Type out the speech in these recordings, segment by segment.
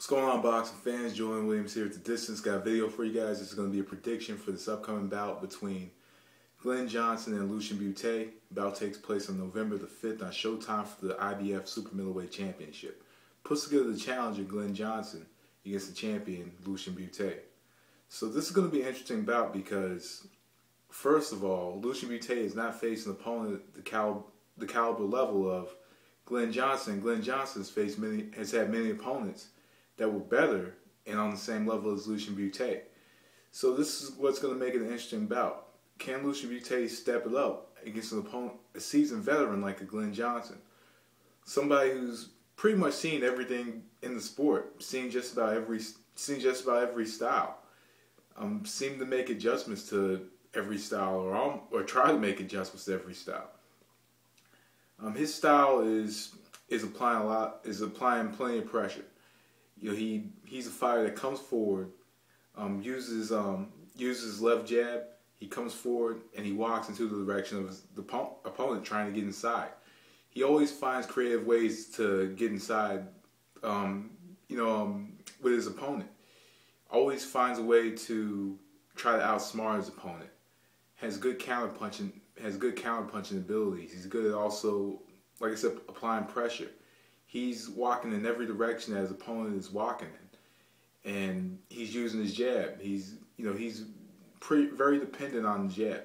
What's going on, boxing fans? Julian Williams here at the distance. Got a video for you guys. This is going to be a prediction for this upcoming bout between Glen Johnson and Lucian Bute. The bout takes place on November the 5th on Showtime for the IBF Super Middleweight Championship. Puts together the challenger Glen Johnson against the champion Lucian Bute. So this is going to be an interesting bout because, first of all, Lucian Bute is not facing an opponent at the caliber level of Glen Johnson. Glen Johnson has had many opponents that were better and on the same level as Lucian Bute. So this is what's going to make it an interesting bout. Can Lucian Bute step it up against an opponent, a seasoned veteran like a Glen Johnson? Somebody who's pretty much seen everything in the sport, seen just about every style. Seem to make adjustments to every style, or try to make adjustments to every style. His style is applying plenty of pressure. You know, he's a fighter that comes forward, uses left jab. He comes forward and he walks into the direction of the opponent trying to get inside. He always finds creative ways to get inside, with his opponent. Always finds a way to try to outsmart his opponent. Has good counterpunching abilities. He's good at also, like I said, applying pressure. He's walking in every direction that his opponent is walking in, and he's using his jab. He's very dependent on the jab.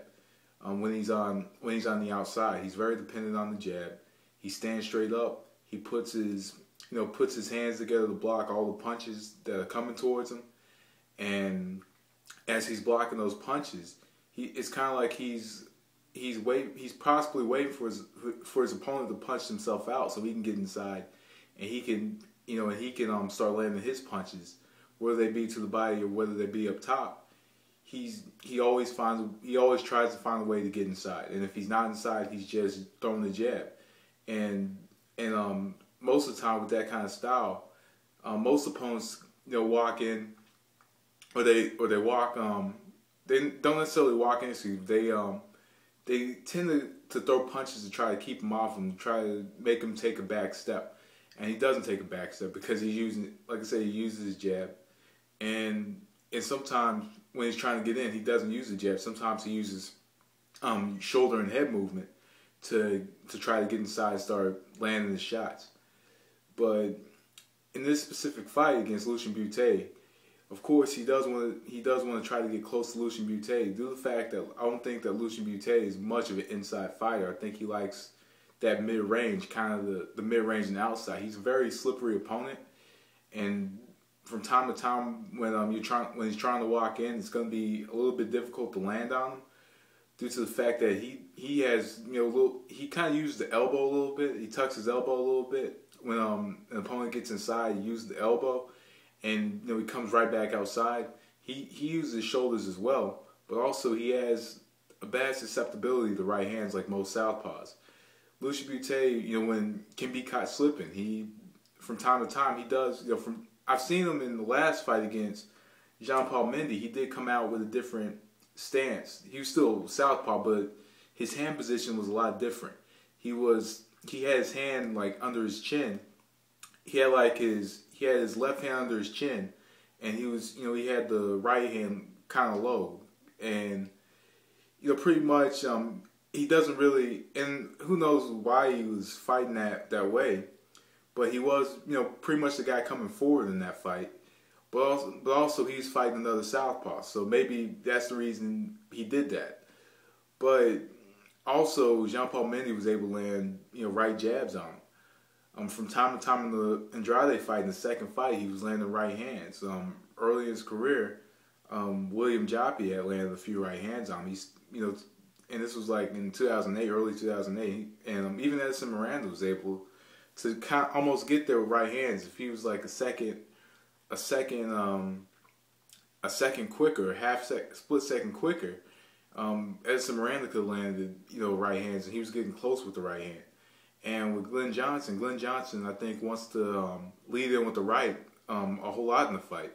When he's on the outside, he's very dependent on the jab. He stands straight up. He puts his hands together to block all the punches that are coming towards him. And as he's blocking those punches, it's kind of like he's possibly waiting for his opponent to punch himself out so he can get inside, and he can start landing his punches, whether they be to the body or whether they be up top. He always tries to find a way to get inside, and if he's not inside, he's just throwing the jab. And most of the time with that kind of style, most opponents walk in, or they walk they don't necessarily walk into you. They tend to throw punches to try to keep him off him, to try to make him take a back step. And he doesn't take a back step because he's using, like I said, he uses his jab. And sometimes when he's trying to get in, he doesn't use the jab. Sometimes he uses shoulder and head movement to try to get inside and start landing the shots. But in this specific fight against Lucian Bute, of course, he does want to try to get close to Lucian Bute due to the fact that I don't think that Lucian Bute is much of an inside fighter. I think he likes that mid-range, kind of the mid-range and outside. He's a very slippery opponent, and from time to time when he's trying to walk in, it's going to be a little bit difficult to land on him due to the fact that he has he kind of uses the elbow a little bit. He tucks his elbow a little bit when an opponent gets inside. He uses the elbow. And he comes right back outside. He uses his shoulders as well, but also he has a bad susceptibility to right hands like most southpaws. Lucian Bute, can be caught slipping. He, from time to time, he does. I've seen him in the last fight against Jean-Paul Mendy. He did come out with a different stance. He was still southpaw, but his hand position was a lot different. He had his hand like under his chin. He had his left hand under his chin, and he had the right hand kind of low, and pretty much he doesn't really, and who knows why he was fighting that way, but he was pretty much the guy coming forward in that fight, but also he's fighting another southpaw, so maybe that's the reason he did that. But also Jean-Paul Mendy was able to land right jabs on him. From time to time in the Andrade fight, in the second fight, he was landing right hands. Early in his career, William Joppy had landed a few right hands on him. And this was like in 2008, early 2008, and even Edson Miranda was able to almost get there with right hands. If he was like a second quicker, split second quicker, Edson Miranda could have landed right hands, and he was getting close with the right hand. And with Glen Johnson, I think wants to lead in with the right a whole lot in the fight.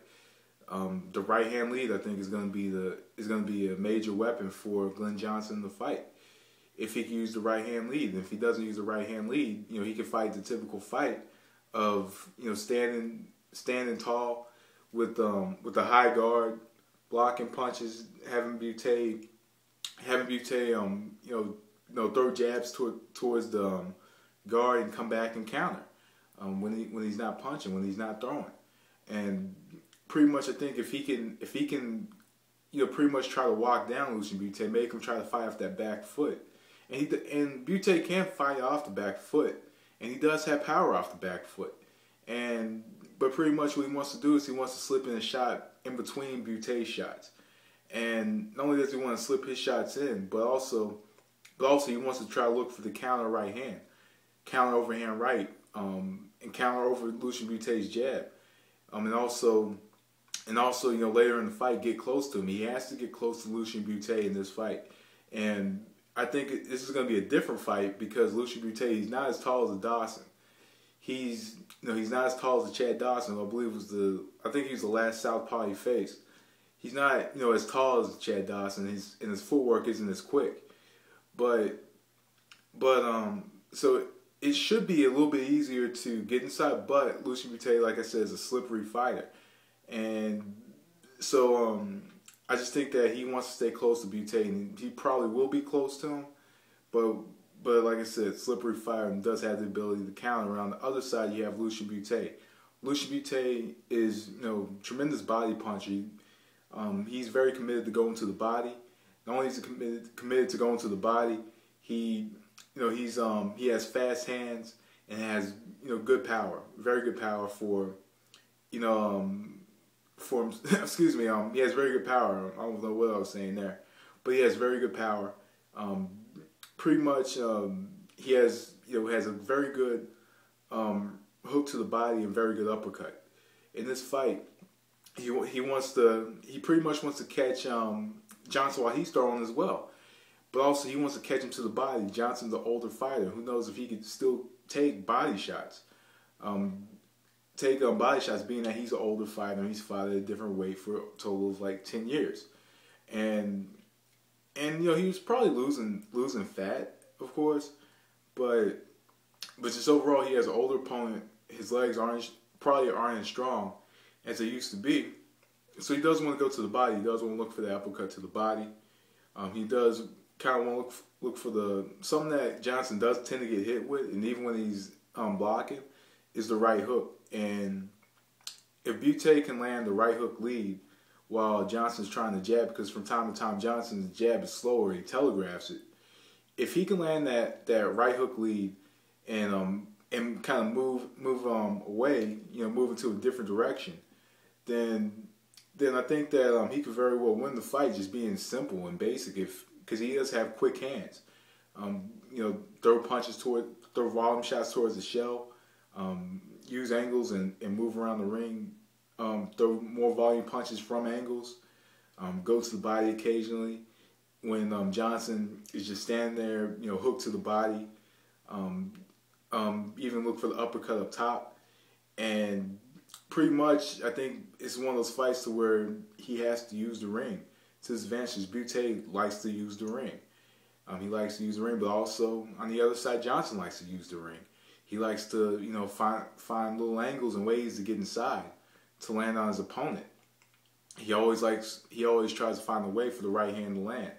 The right hand lead, I think, is going to be a major weapon for Glen Johnson in the fight. If he can use the right hand lead, and if he doesn't use the right hand lead, he can fight the typical fight of standing standing tall with the high guard, blocking punches, having Bute throw jabs towards the guard and come back and counter when he's not punching, when he's not throwing. And pretty much, I think if he can pretty much try to walk down Lucian Bute, make him try to fight off that back foot. And Bute can fight off the back foot, and he does have power off the back foot. But pretty much what he wants to do is he wants to slip in a shot in between Bute's shots. And not only does he want to slip his shots in, but also he wants to try to look for the counter right hand, counter overhand right, and counter over Lucian Bute's jab. And also, later in the fight, get close to him. He has to get close to Lucian Bute in this fight. And I think this is going to be a different fight because Lucian Bute, he's not as tall as a Dawson. He's not as tall as a Chad Dawson. I think he was the last southpaw he faced. He's not, as tall as Chad Dawson. His footwork isn't as quick. So it should be a little bit easier to get inside, but Lucian Bute, like I said, is a slippery fighter. And so I just think that he wants to stay close to Bute, and he probably will be close to him. But like I said, slippery fighter and does have the ability to counter. On the other side, you have Lucian Bute. Lucian Bute is tremendous body puncher. He's very committed to going to the body. Not only is he committed to going to the body, he has fast hands and has good power, very good power for excuse me, he has very good power. I don't know what I was saying there, but he has very good power. Pretty much, he has a very good hook to the body and very good uppercut. In this fight, he pretty much wants to catch Johnson while he's throwing as well, but also he wants to catch him to the body. Johnson's an older fighter. Who knows if he could still take body shots? Body shots, being that he's an older fighter, he's fought at a different weight for a total of like 10 years, and he was probably losing fat, of course, but just overall he has an older opponent. His legs probably aren't as strong as they used to be, so he does want to go to the body. He does want to look for the uppercut to the body. He does kind of want to look for something that Johnson does tend to get hit with, and even when he's blocking, is the right hook. And if Bute can land the right hook lead while Johnson's trying to jab, because from time to time Johnson's jab is slower, he telegraphs it. If he can land that right hook lead and kind of move away, move into a different direction, then I think that he could very well win the fight, just being simple and basic, because he does have quick hands. Throw volume shots towards the shell. Use angles and move around the ring, throw more volume punches from angles, go to the body occasionally when Johnson is just standing there, hooked to the body, even look for the uppercut up top. And pretty much, I think it's one of those fights to where he has to use the ring to his advantage. Bute likes to use the ring. He likes to use the ring, but also on the other side, Johnson likes to use the ring. He likes to, find little angles and ways to get inside to land on his opponent. He always tries to find a way for the right hand to land.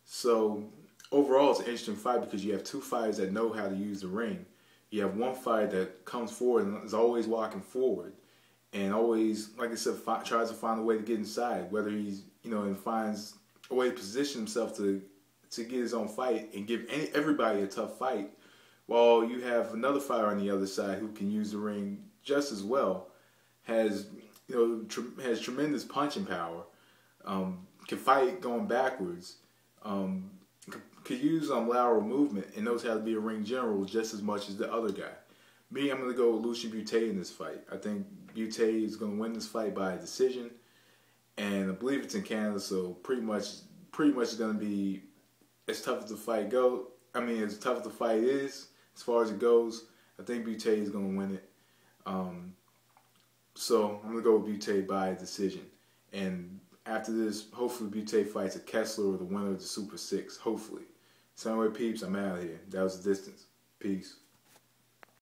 So overall, it's an interesting fight because you have two fighters that know how to use the ring. You have one fighter that comes forward and is always walking forward, and always, like I said, tries to find a way to get inside. Whether he's, and finds a way to position himself to get his own fight and give everybody a tough fight. While you have another fighter on the other side who can use the ring just as well, has tremendous punching power, can fight going backwards, could use lateral movement, and knows how to be a ring general just as much as the other guy. Me, I'm going to go with Lucian Bute in this fight. I think Bute is going to win this fight by a decision, and I believe it's in Canada, so pretty much it's going to be as tough as the fight goes. As tough as the fight is. As far as it goes, I think Bute is going to win it. So I'm going to go with Bute by decision. And after this, hopefully Bute fights a Kessler or the winner of the Super 6. Hopefully. So anyway, peeps, I'm out of here. That was the distance. Peace.